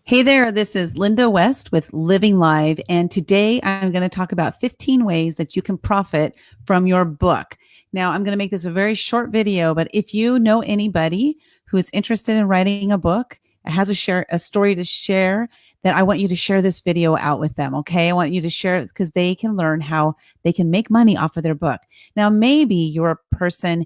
Hey there, this is Linda West with Living Live, and today I'm going to talk about 15 ways that you can profit from your book. Now, I'm going to make this a very short video, but if you know anybody who is interested in writing a book, has a story to share, then I want you to share this video out with them, okay? I want you to share it because they can learn how they can make money off of their book. Now, maybe you're a person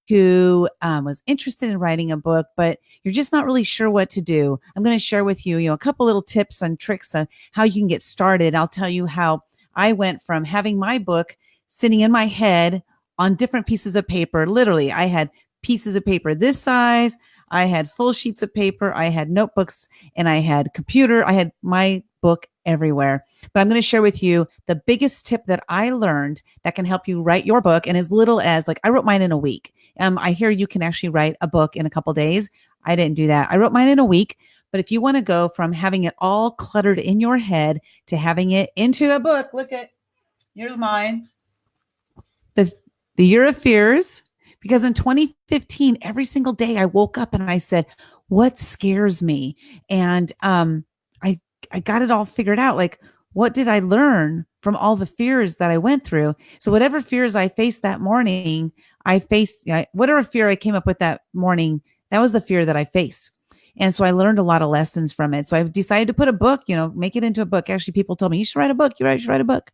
who was interested in writing a book, but you're just not really sure what to do. I'm going to share with you, a couple little tips and tricks on how you can get started. I'll tell you how I went from having my book sitting in my head on different pieces of paper. Literally, I had pieces of paper this size. I had full sheets of paper. I had notebooks and I had computer. I had my book everywhere. But I'm going to share with you the biggest tip that I learned that can help you write your book. And as little as I wrote mine in a week. I hear you can actually write a book in a couple days. I didn't do that. I wrote mine in a week. But if you want to go from having it all cluttered in your head to having it into a book, here's mine. The Year of Fears. Because in 2015, every single day I woke up and I said, what scares me? And I got it all figured out. What did I learn from all the fears that I went through? So whatever fears I faced that morning, whatever fear I came up with that morning, that was the fear that I faced. And so I learned a lot of lessons from it. So I've decided to put a book, make it into a book. Actually, people told me, you should write a book. You should write a book.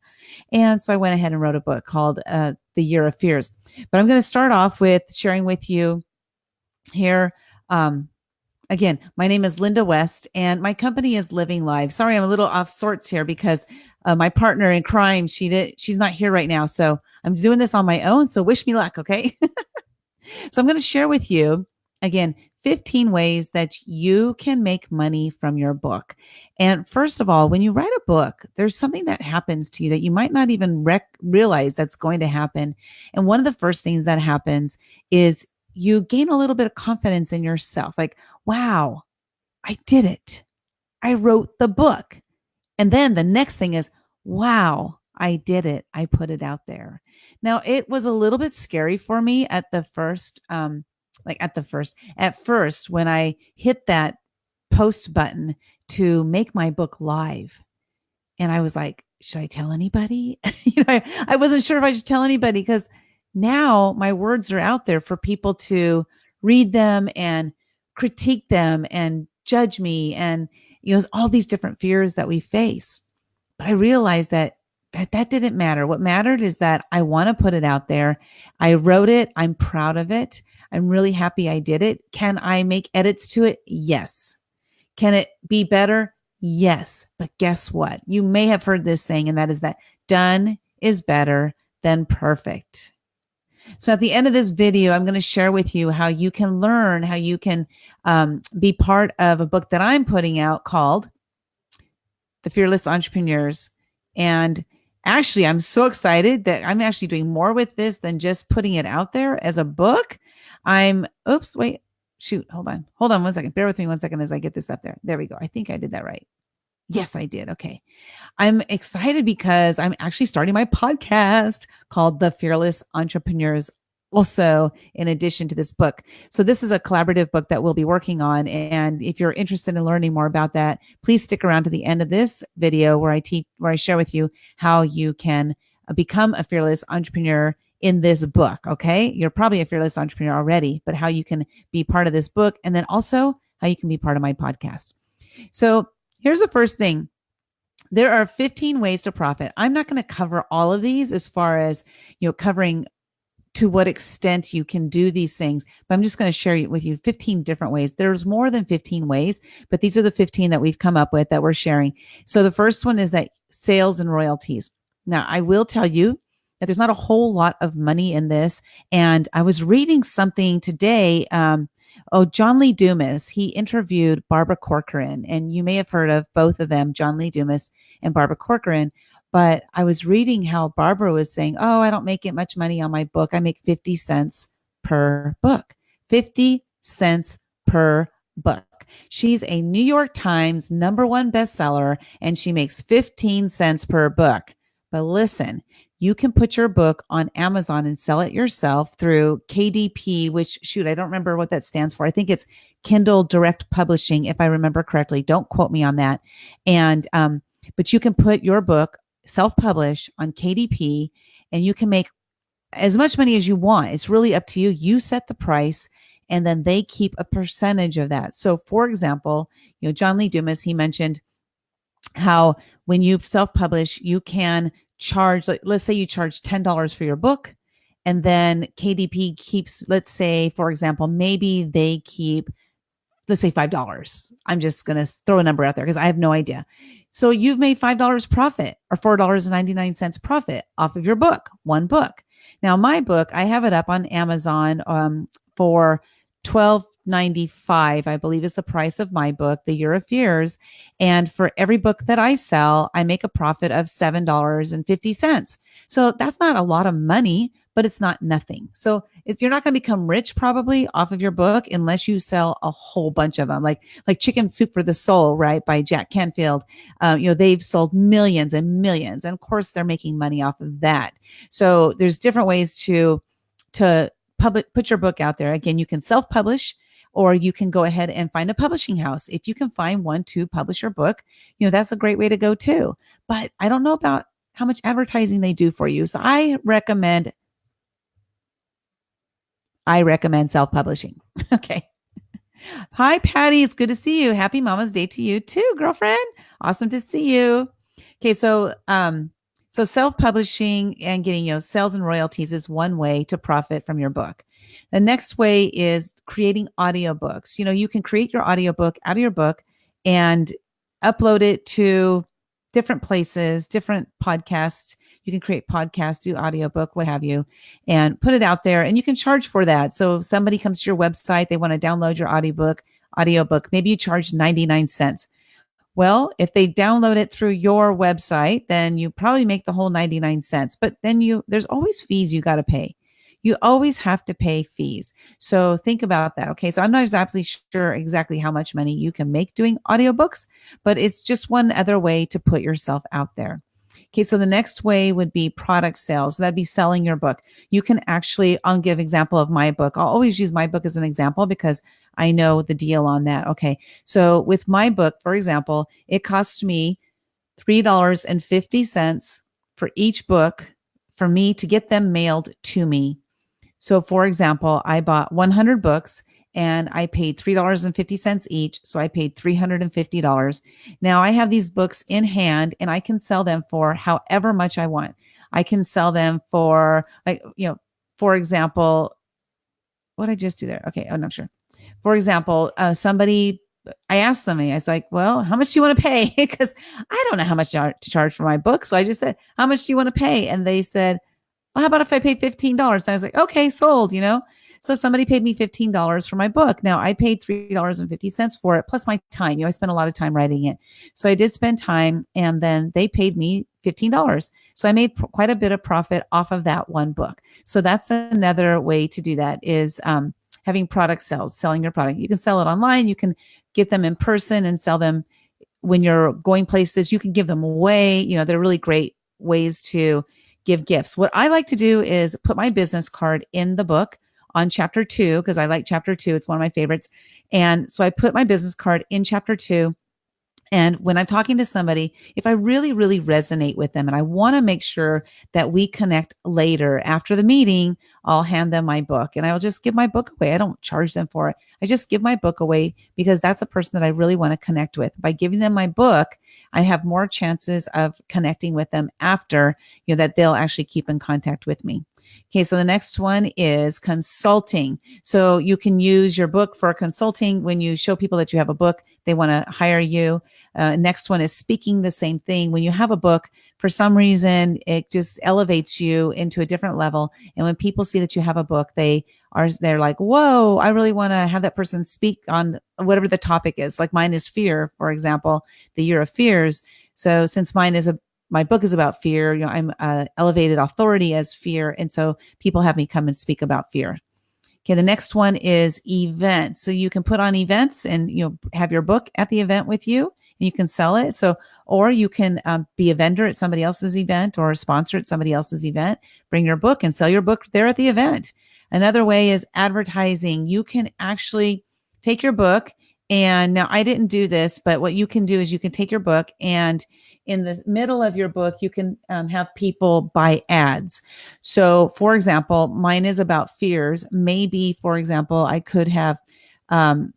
And so I went ahead and wrote a book called The Year of Fears. But I'm going to start off with sharing with you here. Again, my name is Linda West and my company is Living Live. Sorry, I'm a little off sorts here because my partner in crime, she's not here right now. So I'm doing this on my own. So wish me luck. Okay. So I'm going to share with you again, 15 ways that you can make money from your book. And first of all, when you write a book, there's something that happens to you that you might not even realize that's going to happen. And one of the first things that happens is you gain a little bit of confidence in yourself. Wow, I did it. I wrote the book. And then the next thing is, wow, I did it. I put it out there. Now, it was a little bit scary for me at the first, at first, when I hit that post button to make my book live. And I was like, should I tell anybody? I wasn't sure if I should tell anybody because now my words are out there for people to read them and critique them and judge me and, all these different fears that we face. But I realized that didn't matter. What mattered is that I want to put it out there. I wrote it. I'm proud of it. I'm really happy I did it. Can I make edits to it? Yes. Can it be better? Yes. But guess what? You may have heard this saying, and that is that done is better than perfect. So at the end of this video, I'm going to share with you how you can learn, how you can be part of a book that I'm putting out called The Fearless Entrepreneurs. And actually, I'm so excited that I'm actually doing more with this than just putting it out there as a book. Hold on 1 second. Bear with me 1 second as I get this up there. There we go. I think I did that right. Yes, I did. Okay. I'm excited because I'm actually starting my podcast called The Fearless Entrepreneurs, also in addition to this book. So this is a collaborative book that we'll be working on. And if you're interested in learning more about that, please stick around to the end of this video where I share with you how you can become a fearless entrepreneur in this book. Okay. You're probably a fearless entrepreneur already, but how you can be part of this book and then also how you can be part of my podcast. So here's the first thing. There are 15 ways to profit. I'm not going to cover all of these as far as, covering to what extent you can do these things, but I'm just going to share with you 15 different ways. There's more than 15 ways, but these are the 15 that we've come up with that we're sharing. So the first one is that sales and royalties. Now, I will tell you that there's not a whole lot of money in this. And I was reading something today. John Lee Dumas, he interviewed Barbara Corcoran, and you may have heard of both of them, John Lee Dumas and Barbara Corcoran. But I was reading how Barbara was saying, I don't make it much money on my book. I make 50 cents per book, 50 cents per book. She's a New York Times #1 bestseller, and she makes 15 cents per book. But listen, you can put your book on Amazon and sell it yourself through KDP, which, shoot, I don't remember what that stands for. I think it's Kindle Direct Publishing, if I remember correctly. Don't quote me on that. And but you can put your book self-publish on KDP, and you can make as much money as you want. It's really up to you. You set the price, and then they keep a percentage of that. So for example, John Lee Dumas, he mentioned how when you self-publish, you can charge, like, let's say you charge $10 for your book, and then KDP keeps, let's say, for example, maybe they keep, let's say $5. I'm just going to throw a number out there because I have no idea. So you've made $5 profit, or $4.99 profit off of your book, one book. Now my book, I have it up on Amazon for $12.95, I believe, is the price of my book, The Year of Fears. And for every book that I sell, I make a profit of $7.50. So that's not a lot of money, but it's not nothing. So if you're not going to become rich probably off of your book unless you sell a whole bunch of them, like Chicken Soup for the Soul, right, by Jack Canfield. They've sold millions and millions, and of course they're making money off of that. So there's different ways to put your book out there. Again, you can self-publish, or you can go ahead and find a publishing house. If you can find one to publish your book, that's a great way to go too. But I don't know about how much advertising they do for you. So I recommend self-publishing. Okay. Hi, Patty. It's good to see you. Happy Mama's Day to you too, girlfriend. Awesome to see you. Okay. So self-publishing and getting, sales and royalties is one way to profit from your book. The next way is creating audiobooks. You can create your audiobook out of your book and upload it to different places, different podcasts. You can create podcasts, do audiobook, what have you, and put it out there, and you can charge for that. So if somebody comes to your website, they want to download your audiobook, maybe you charge 99 cents. Well, if they download it through your website, then you probably make the whole 99 cents, but then there's always fees you got to pay. You always have to pay fees. So think about that. Okay. So I'm not exactly sure exactly how much money you can make doing audiobooks, but it's just one other way to put yourself out there. Okay, so the next way would be product sales. So that'd be selling your book. You can actually, I'll give example of my book. I'll always use my book as an example because I know the deal on that. Okay, so with my book, for example, it cost me $3.50 for each book for me to get them mailed to me. So for example, I bought 100 books and I paid $3.50 each. So I paid $350. Now I have these books in hand and I can sell them for however much I want. I can sell them for, for example, what did I just do there? Okay. I'm not sure. For example, I asked somebody, I was like, well, how much do you want to pay? Because I don't know how much to charge for my book. So I just said, how much do you want to pay? And they said, well, how about if I pay $15? And I was like, okay, sold, So somebody paid me $15 for my book. Now I paid $3.50 for it, plus my time. I spent a lot of time writing it. So I did spend time, and then they paid me $15. So I made quite a bit of profit off of that one book. So that's another way to do that, is having product sales, selling your product. You can sell it online. You can get them in person and sell them when you're going places. You can give them away. They're really great ways to give gifts. What I like to do is put my business card in the book on chapter 2, because I like chapter 2. It's one of my favorites. And so I put my business card in chapter 2. And when I'm talking to somebody, if I really, really resonate with them and I want to make sure that we connect later after the meeting, I'll hand them my book and I'll just give my book away. I don't charge them for it. I just give my book away because that's a person that I really want to connect with. By giving them my book, I have more chances of connecting with them after, that they'll actually keep in contact with me. Okay, so the next one is consulting. So you can use your book for consulting. When you show people that you have a book, they want to hire you. Next one is speaking, the same thing. When you have a book, for some reason, it just elevates you into a different level. And when people see that you have a book, they're like, whoa, I really want to have that person speak on whatever the topic is. Like mine is fear, for example, The Year of Fears. So since my book is about fear, I'm elevated authority as fear. And so people have me come and speak about fear. Okay, the next one is events. So you can put on events and have your book at the event with you. and you can sell it. So, or you can be a vendor at somebody else's event or a sponsor at somebody else's event, bring your book and sell your book there at the event. Another way is advertising. You can actually take your book, and now I didn't do this, but what you can do is you can take your book, and in the middle of your book, you can have people buy ads. So, for example, mine is about fears. Maybe, for example, I could have um,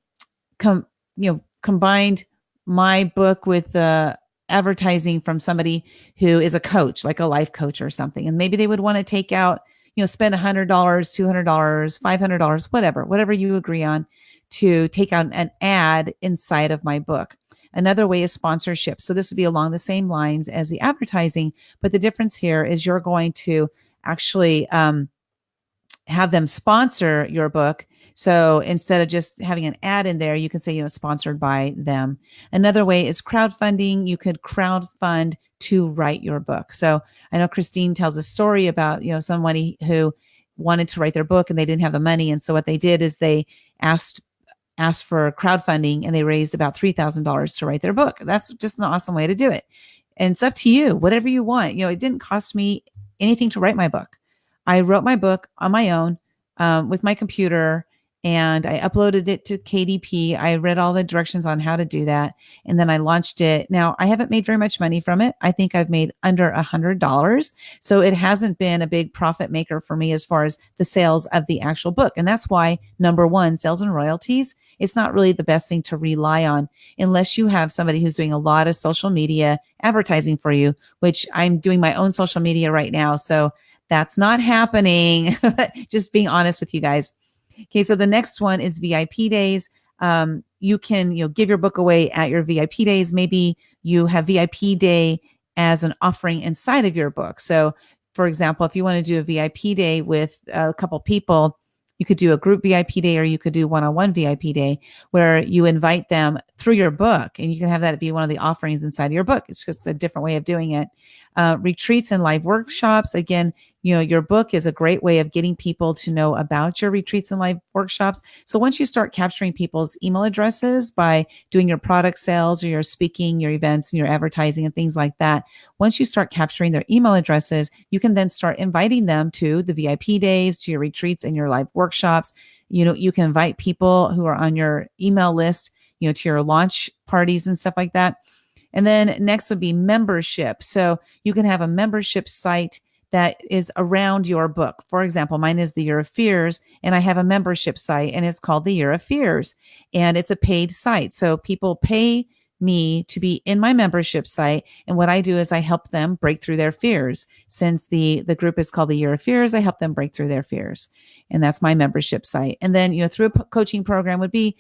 combined my book with the advertising from somebody who is a coach, like a life coach or something. And maybe they would want to take out, spend $100, $200, $500, whatever you agree on, to take out an ad inside of my book. Another way is sponsorship. So this would be along the same lines as the advertising, but the difference here is you're going to actually have them sponsor your book. So instead of just having an ad in there, you can say, sponsored by them. Another way is crowdfunding. You could crowdfund to write your book. So I know Christine tells a story about, somebody who wanted to write their book and they didn't have the money. And so what they did is they asked for crowdfunding, and they raised about $3,000 to write their book. That's just an awesome way to do it. And it's up to you, whatever you want. It didn't cost me anything to write my book. I wrote my book on my own with my computer, and I uploaded it to KDP. I read all the directions on how to do that, and then I launched it. Now, I haven't made very much money from it. I think I've made under $100. So it hasn't been a big profit maker for me as far as the sales of the actual book. And that's why, number one, sales and royalties, it's not really the best thing to rely on unless you have somebody who's doing a lot of social media advertising for you, which I'm doing my own social media right now. So that's not happening. Just being honest with you guys. Okay, so the next one is VIP days. You can give your book away at your VIP days. Maybe you have VIP day as an offering inside of your book. So, for example, if you want to do a VIP day with a couple people, you could do a group VIP day, or you could do one-on-one VIP day where you invite them through your book, and you can have that be one of the offerings inside of your book. It's just a different way of doing it. Retreats and live workshops. Again, your book is a great way of getting people to know about your retreats and live workshops. So once you start capturing people's email addresses by doing your product sales or your speaking, your events and your advertising and things like that, once you start capturing their email addresses, you can then start inviting them to the VIP days, to your retreats and your live workshops. You can invite people who are on your email list, to your launch parties and stuff like that. And then next would be membership. So you can have a membership site that is around your book. For example, mine is the Year of Fears, and I have a membership site, and it's called the Year of Fears, and it's a paid site. So people pay me to be in my membership site. And what I do is I help them break through their fears. Since the group is called the Year of Fears, I help them break through their fears. And that's my membership site. And then, through a coaching program would be,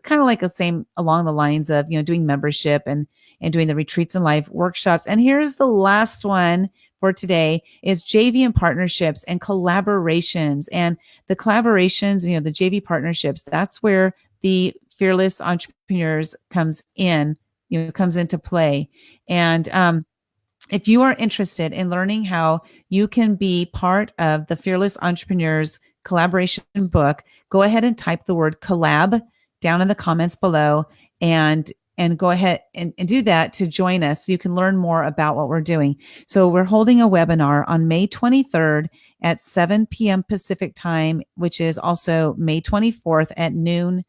kind of like the same along the lines of, doing membership and doing the retreats and live workshops. And here's the last one for today is JV and partnerships and collaborations. And the collaborations, the JV partnerships, that's where the Fearless Entrepreneurs comes into play. And if you are interested in learning how you can be part of the Fearless Entrepreneurs collaboration book, go ahead and type the word collab down in the comments below, and go ahead and do that to join us so you can learn more about what we're doing. So we're holding a webinar on May 23rd at 7 p.m. Pacific time, which is also May 24th at noon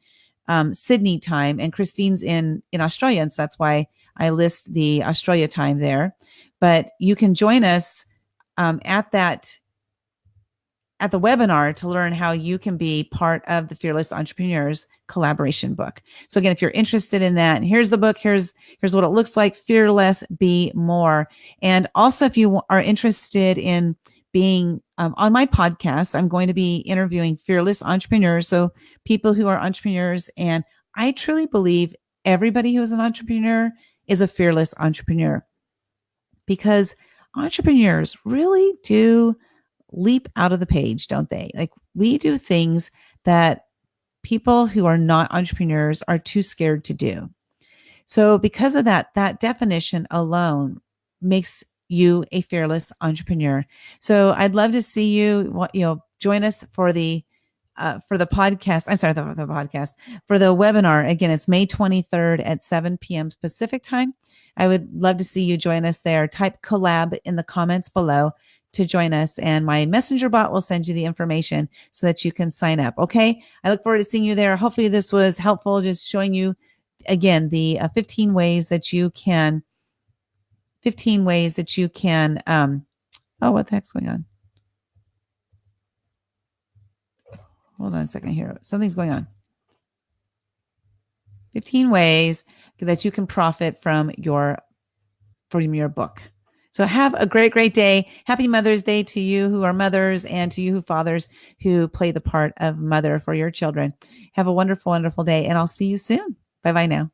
Sydney time. And Christine's in Australia, and so that's why I list the Australia time there. But you can join us at the webinar to learn how you can be part of the Fearless Entrepreneurs collaboration book. So again, if you're interested in that, here's the book. Here's what it looks like. Fearless, Be More. And also, if you are interested in being on my podcast, I'm going to be interviewing fearless entrepreneurs. So people who are entrepreneurs. And I truly believe everybody who is an entrepreneur is a fearless entrepreneur, because entrepreneurs really do leap out of the page, don't they? Like, we do things that people who are not entrepreneurs are too scared to do. So because of that definition alone makes you a fearless entrepreneur. So I'd love to see you, join us for the for the podcast. I'm sorry, the podcast for the webinar. Again, it's May 23rd at 7 p.m. Pacific time. I would love to see you join us there. Type collab in the comments below to join us, and my messenger bot will send you the information so that you can sign up. Okay. I look forward to seeing you there. Hopefully this was helpful. Just showing you again, the 15 ways that you can, oh, what the heck's going on? Hold on a second here. Something's going on. 15 ways that you can profit from your book. So have a great, great day. Happy Mother's Day to you who are mothers and to you who fathers who play the part of mother for your children. Have a wonderful, wonderful day, and I'll see you soon. Bye-bye now.